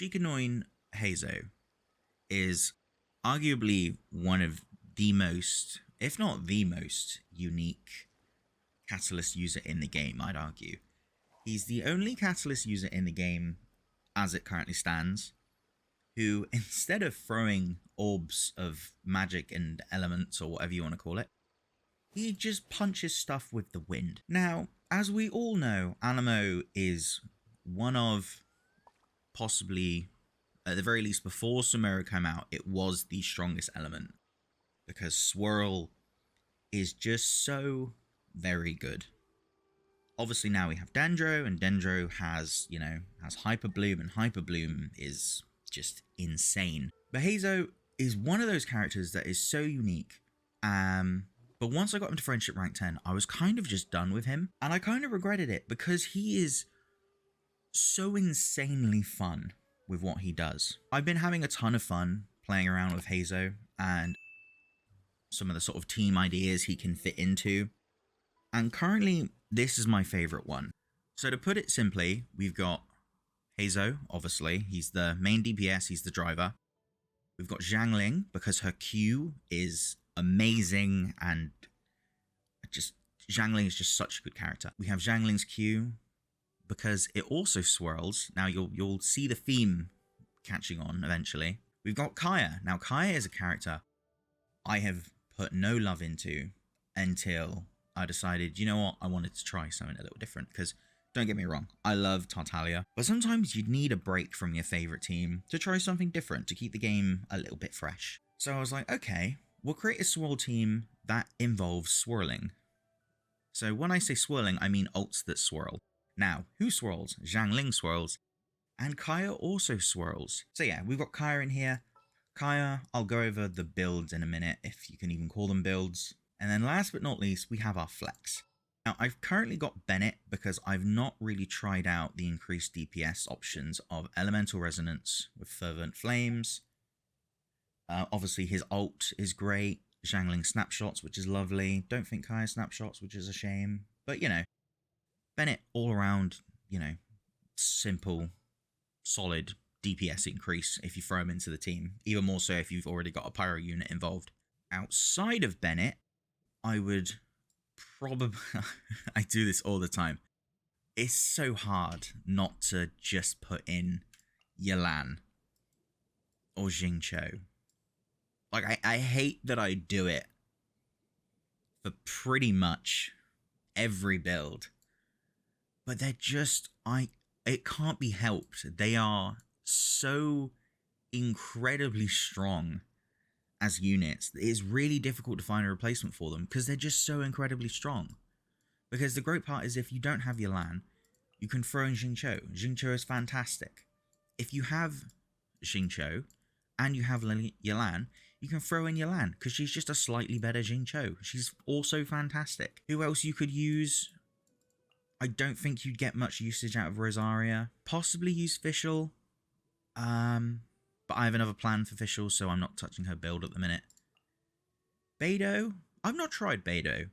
Shikanoin Heizou is arguably one of the most, if not the most, unique Catalyst user in the game, I'd argue. He's the only Catalyst user in the game, as it currently stands, who, instead of throwing orbs of magic and elements, or whatever you want to call it, he just punches stuff with the wind. Now, as we all know, Anemo is one of, possibly, at the very least before Sumeru came out, it was the strongest element. Because Swirl is just so very good. Obviously now we have Dendro, and Dendro has, has Hyper Bloom, and Hyper Bloom is just insane. But Heizou is one of those characters that is so unique. But once I got him to Friendship Rank 10, I was kind of just done with him. And I kind of regretted it because he is so insanely fun with what he does. I've been having a ton of fun playing around with Heizou and some of the sort of team ideas he can fit into. And currently, this is my favorite one. So to put it simply, we've got Heizou, obviously. He's the main DPS, he's the driver. We've got Xiangling, because her Q is amazing, and Xiangling is just such a good character. We have Xiangling's Q, because it also swirls. Now you'll see the theme catching on eventually. We've got Kaeya. Now Kaeya is a character I have put no love into until I decided, you know what, I wanted to try something a little different. Because don't get me wrong, I love Tartaglia, but sometimes you need a break from your favorite team to try something different to keep the game a little bit fresh. So I was like, okay, we'll create a swirl team that involves swirling. So when I say swirling, I mean ults that swirl. Now, who swirls? Xiangling swirls, and Kaeya also swirls. So yeah, we've got Kaeya in here. Kaeya, I'll go over the builds in a minute, if you can even call them builds. And then last but not least, we have our flex. Now, I've currently got Bennett because I've not really tried out the increased DPS options of Elemental Resonance with Fervent Flames. Obviously, his ult is great. Xiangling Snapshots, which is lovely. Don't think Kaeya Snapshots, which is a shame. But, Bennett all around, simple, solid DPS increase if you throw him into the team. Even more so if you've already got a Pyro unit involved. Outside of Bennett, I would probably... I do this all the time. It's so hard not to just put in Yelan or Xingqiu. Like, I hate that I do it for pretty much every build. But they're just... it can't be helped. They are so incredibly strong as units. It's really difficult to find a replacement for them because they're just so incredibly strong. Because the great part is if you don't have Yelan, you can throw in Xingqiu. Xingqiu is fantastic. If you have Xingqiu and you have Yelan, you can throw in Yelan because she's just a slightly better Xingqiu. She's also fantastic. Who else you could use? I don't think you'd get much usage out of Rosaria. Possibly use Fischl. But I have another plan for Fischl, so I'm not touching her build at the minute. Beidou? I've not tried Beidou.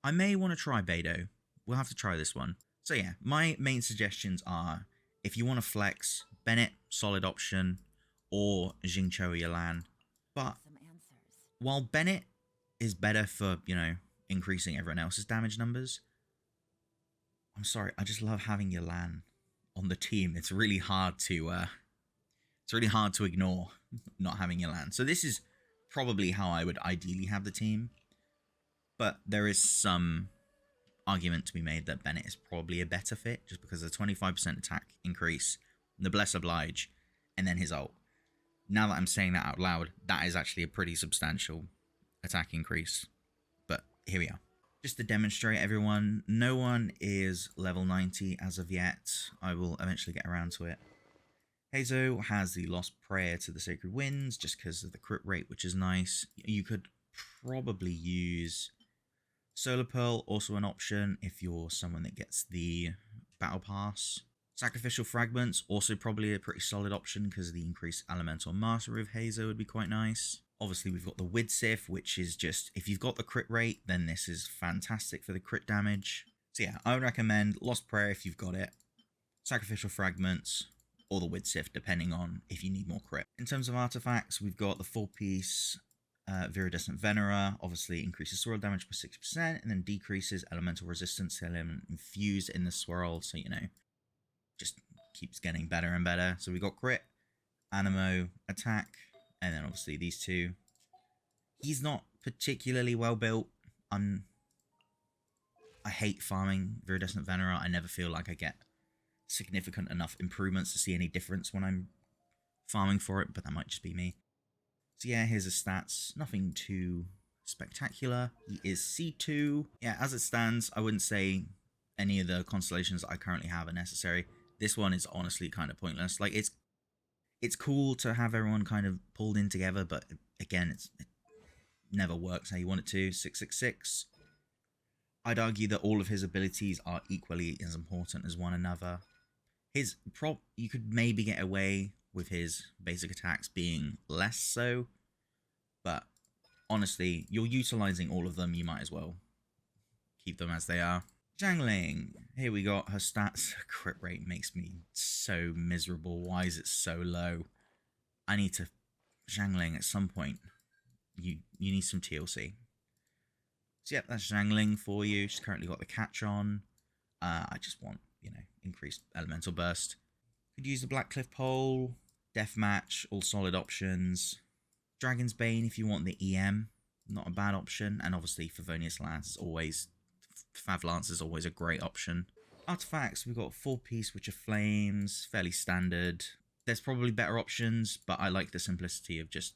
I may want to try Beidou. We'll have to try this one. So yeah, my main suggestions are, if you want to flex, Bennett, solid option, or Xingqiu or Yelan. But while Bennett is better for, increasing everyone else's damage numbers, I'm sorry, I just love having Yelan on the team. It's really hard to ignore not having Yelan. So this is probably how I would ideally have the team. But there is some argument to be made that Bennett is probably a better fit, just because of the 25% attack increase, the Bless Oblige, and then his ult. Now that I'm saying that out loud, that is actually a pretty substantial attack increase. But here we are. Just to demonstrate, everyone, no one is level 90 as of yet. I will eventually get around to it. Heizou has the Lost Prayer to the Sacred Winds, just because of the crit rate, which is nice. You could probably use Solar Pearl, also an option if you're someone that gets the Battle Pass. Sacrificial Fragments, also probably a pretty solid option, because the increased Elemental Mastery of Heizou would be quite nice. Obviously, we've got the Widsith, which is just, if you've got the crit rate, then this is fantastic for the crit damage. So yeah, I would recommend Lost Prayer if you've got it, Sacrificial Fragments, or the Widsift, depending on if you need more crit. In terms of artifacts, we've got the 4-piece Viridescent Venera, obviously increases swirl damage by 6%, and then decreases elemental resistance to element infused in the swirl, so, you know, just keeps getting better and better. So we got crit, Anemo, attack, and then obviously these two. He's not particularly well built. I hate farming Viridescent Venera. I never feel like I get significant enough improvements to see any difference when I'm farming for it, but that might just be me. So yeah, here's his stats. Nothing too spectacular. He is C2. Yeah, as it stands, I wouldn't say any of the constellations that I currently have are necessary. This one is honestly kind of pointless. Like, it's cool to have everyone kind of pulled in together, but again, it never works how you want it to. 666. I'd argue that all of his abilities are equally as important as one another. His prop, you could maybe get away with his basic attacks being less so, but honestly, you're utilizing all of them, you might as well keep them as they are. Xiangling, here we got her stats. Crit rate makes me so miserable. Why is it so low? I need to... Xiangling, at some point, you need some TLC. So yep, that's Xiangling for you. She's currently got the catch on. I just want, you know, increased elemental burst. Could use the Blackcliff Pole, Deathmatch, all solid options. Dragon's Bane if you want the EM, not a bad option. And obviously Favonius Lance is always... Fav Lance is always a great option. Artifacts, we've got 4-piece Witch of Flames, fairly standard. There's probably better options, but I like the simplicity of just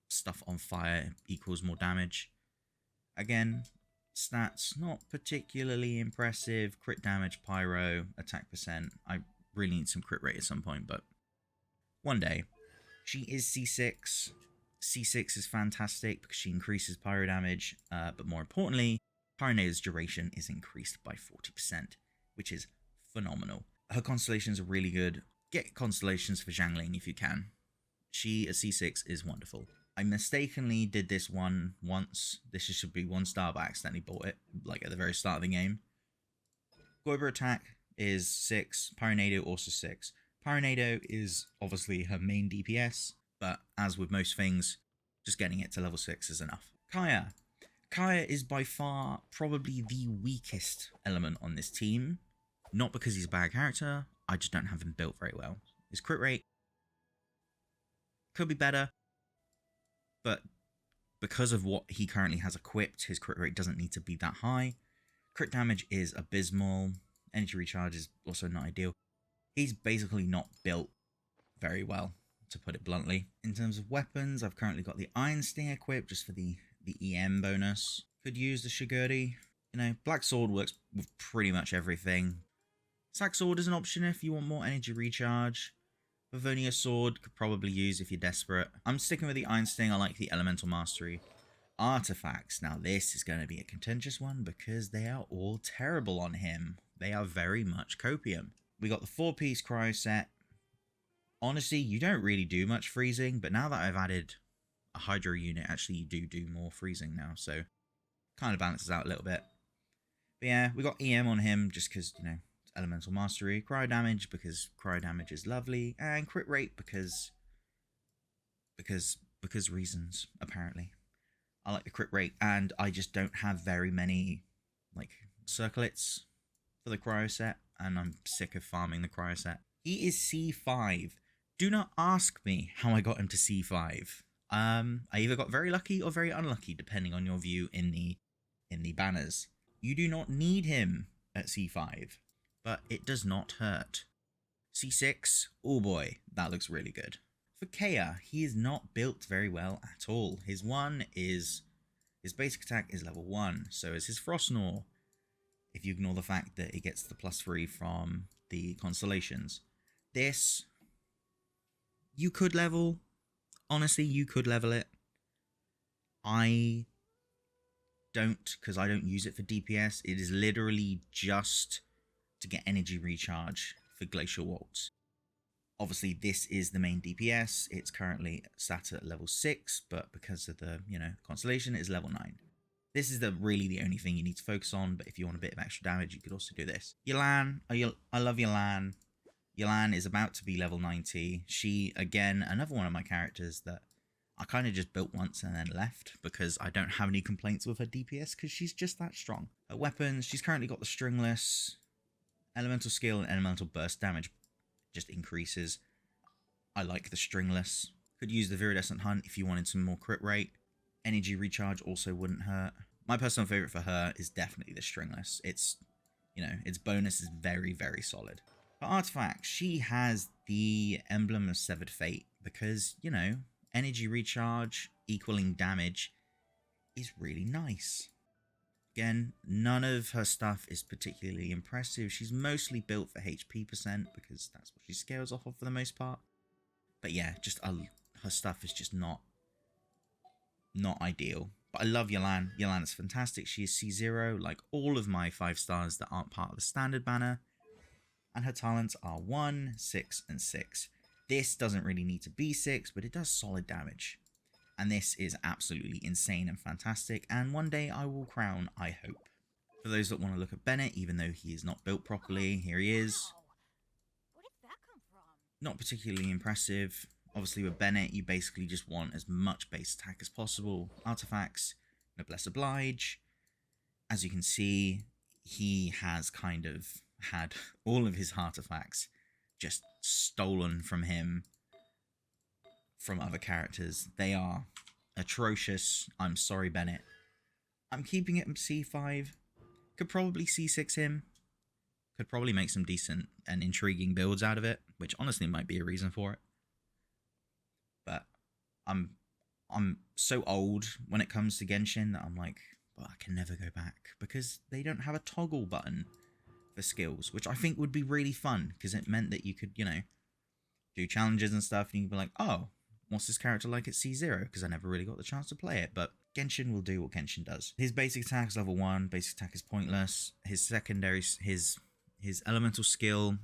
stuff on fire equals more damage. Again, stats not particularly impressive. Crit damage, pyro, attack percent. I really need some crit rate at some point, but one day. She is C6. C6 is fantastic because she increases pyro damage, but more importantly, Pyronator's duration is increased by 40%, which is phenomenal. Her constellations are really good. Get constellations for Xiangling if you can. She, at C6, is wonderful. I mistakenly did this one once. This should be 1-star, but I accidentally bought it, like at the very start of the game. Goiber attack is 6. Pyronator also 6. Pyronator is obviously her main DPS, but as with most things, just getting it to level 6 is enough. Kaeya. Kaeya is by far probably the weakest element on this team. Not because he's a bad character, I just don't have him built very well. His crit rate could be better, but because of what he currently has equipped, his crit rate doesn't need to be that high. Crit damage is abysmal. Energy recharge is also not ideal. He's basically not built very well, to put it bluntly. In terms of weapons, I've currently got the Iron Sting equipped just for the EM bonus. Could use the Shigurdi. You know, Black Sword works with pretty much everything. Sack Sword is an option if you want more energy recharge. Favonius Sword could probably use if you're desperate. I'm sticking with the Iron Sting. I like the Elemental Mastery. Artifacts. Now this is going to be a contentious one because they are all terrible on him. They are very much copium. We got the 4-piece Cryo set. Honestly, you don't really do much freezing, but now that I've added a Hydro unit, actually you do more freezing now, so kind of balances out a little bit. But yeah, we got EM on him just because, you know, Elemental Mastery. Cryo damage because cryo damage is lovely, and crit rate because reasons, apparently. I like the crit rate, and I just don't have very many, like, circlets for the cryo set, and I'm sick of farming the cryo set. He is C5. Do not ask me how I got him to C5. I either got very lucky or very unlucky, depending on your view in the banners. You do not need him at C5, but it does not hurt. C6, oh boy, that looks really good. For Kaeya, he is not built very well at all. His basic attack is level 1, so is his Frost Gnaw, if you ignore the fact that it gets the +3 from the constellations. This, you could level. Honestly, you could level it. I don't, because I don't use it for DPS. It is literally just to get energy recharge for Glacial Waltz. Obviously, this is the main DPS. It's currently sat at level 6, but because of the, you know, constellation, it is level 9. This is really the only thing you need to focus on, but if you want a bit of extra damage, you could also do this. Yelan, I love Yelan. Yelan is about to be level 90. She, again, another one of my characters that I kind of just built once and then left because I don't have any complaints with her DPS because she's just that strong. Her weapons, she's currently got the stringless, elemental skill and elemental burst damage just increases. I like the stringless. Could use the Viridescent Hunt if you wanted some more crit rate. Energy recharge also wouldn't hurt. My personal favorite for her is definitely the stringless. It's, you know, its bonus is very, very solid. For artifacts, she has the Emblem of Severed Fate because, you know, energy recharge equaling damage is really nice. Again, none of her stuff is particularly impressive. She's mostly built for HP percent because that's what she scales off of for the most part. But yeah, just her stuff is just not ideal. But I love Yelan. Yelan is fantastic. She is C0, like all of my 5 stars that aren't part of the standard banner. And her talents are 1, 6, and 6. This doesn't really need to be 6, but it does solid damage. And this is absolutely insane and fantastic, and one day I will crown, I hope. For those that want to look at Bennett, even though he is not built properly, here he is. Where did that come from? Not particularly impressive. Obviously with Bennett, you basically just want as much base attack as possible. Artifacts, Noblesse Oblige. As you can see, he has kind of had all of his artifacts just stolen from him from other characters. They are atrocious. I'm sorry, Bennett. I'm keeping it C5. Could probably C6 him. Could probably make some decent and intriguing builds out of it, which honestly might be a reason for it. But I'm so old when it comes to Genshin that I'm like, well, I can never go back because they don't have a toggle button for skills, which I think would be really fun because it meant that you could, you know, do challenges and stuff and you'd be like, oh, what's this character like at C0? Because I never really got the chance to play it, but Genshin will do what Genshin does. His basic attack is level 1, basic attack is pointless. His secondary, his elemental skill,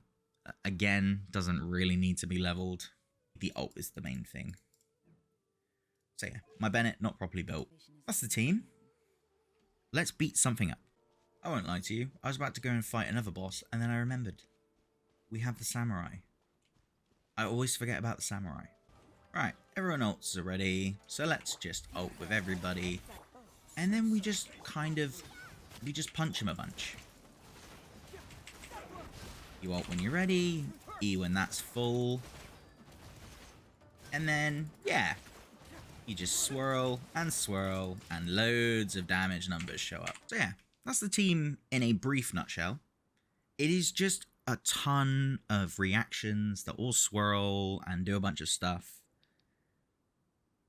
again, doesn't really need to be leveled. The ult is the main thing. So yeah, my Bennett, not properly built. That's the team. Let's beat something up. I won't lie to you, I was about to go and fight another boss, and then I remembered. We have the samurai. I always forget about the samurai. Right, everyone ults are ready, so let's just ult with everybody. And then we just punch him a bunch. You ult when you're ready, E when that's full. And then, yeah, you just swirl, and loads of damage numbers show up. So yeah, that's the team in a brief nutshell. It is just a ton of reactions that all swirl and do a bunch of stuff.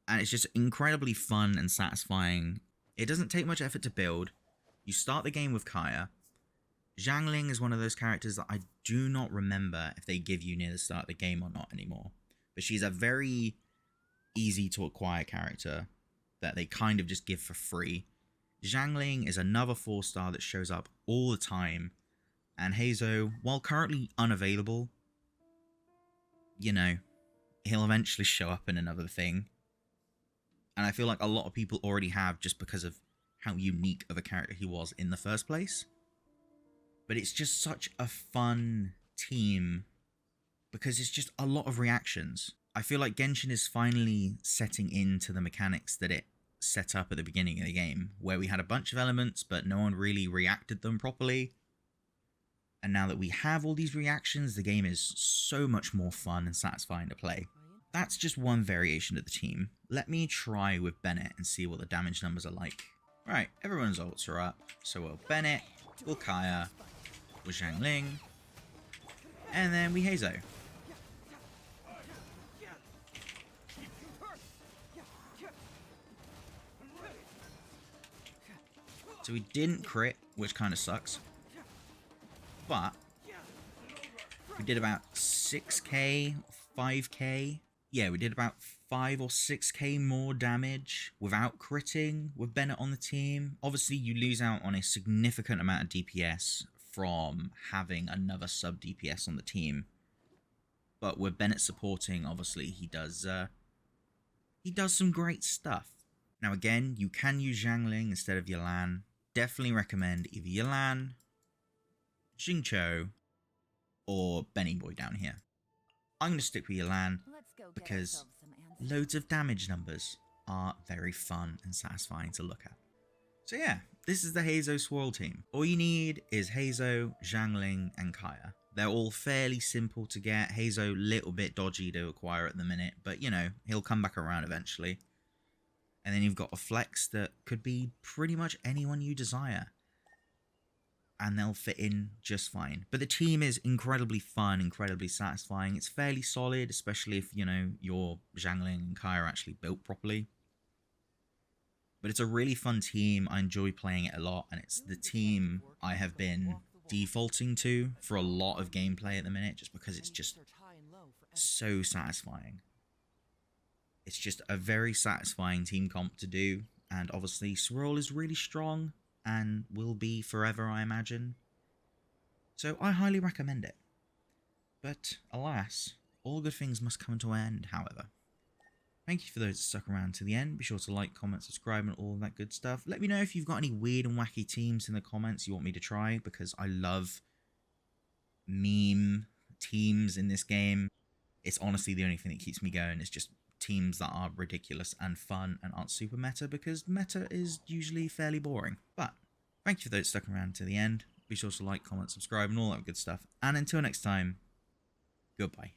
And it's just incredibly fun and satisfying. It doesn't take much effort to build. You start the game with Kaeya. Xiangling is one of those characters that I do not remember if they give you near the start of the game or not anymore. But she's a very easy to acquire character that they kind of just give for free. Xiangling is another 4-star that shows up all the time. And Heizou, while currently unavailable, you know, he'll eventually show up in another thing. And I feel like a lot of people already have just because of how unique of a character he was in the first place. But it's just such a fun team because it's just a lot of reactions. I feel like Genshin is finally setting into the mechanics that it set up at the beginning of the game, where we had a bunch of elements, but no one really reacted them properly. And now that we have all these reactions, the game is so much more fun and satisfying to play. That's just one variation of the team. Let me try with Bennett and see what the damage numbers are like. Right, everyone's ults are up. So we'll Bennett, we'll Kaeya, we'll Xiangling, and then we Heizou. So we didn't crit, which kind of sucks. But we did about 6k, 5k. Yeah, we did about 5 or 6k more damage without critting with Bennett on the team. Obviously, you lose out on a significant amount of DPS from having another sub DPS on the team. But with Bennett supporting, obviously, he does some great stuff. Now again, you can use Xiangling instead of Yelan. Definitely recommend either Yelan, Xingqiu, or Benny Boy down here. I'm going to stick with Yelan Let's go get because ourselves some answers. loads of damage numbers are very fun and satisfying to look at. So yeah, this is the Heizou Swirl team. All you need is Heizou, Xiangling, and Kaeya. They're all fairly simple to get. Heizou, little bit dodgy to acquire at the minute, but you know, he'll come back around eventually. And then you've got a flex that could be pretty much anyone you desire. And they'll fit in just fine. But the team is incredibly fun, incredibly satisfying. It's fairly solid, especially if, you know, your Xiangling and Kaeya are actually built properly. But it's a really fun team. I enjoy playing it a lot, and it's the team I have been defaulting to for a lot of gameplay at the minute, just because it's just so satisfying. It's just a very satisfying team comp to do, and obviously Swirl is really strong and will be forever, I imagine. So I highly recommend it. But alas, all good things must come to an end, however. Thank you for those that stuck around to the end. Be sure to like, comment, subscribe, and all that good stuff. Let me know if you've got any weird and wacky teams in the comments you want me to try, because I love meme teams in this game. It's honestly the only thing that keeps me going. It's just teams that are ridiculous and fun and aren't super meta, because meta is usually fairly boring. But thank you for those that stuck around to the end. Be sure to like, comment, subscribe, and all that good stuff. And until next time, goodbye.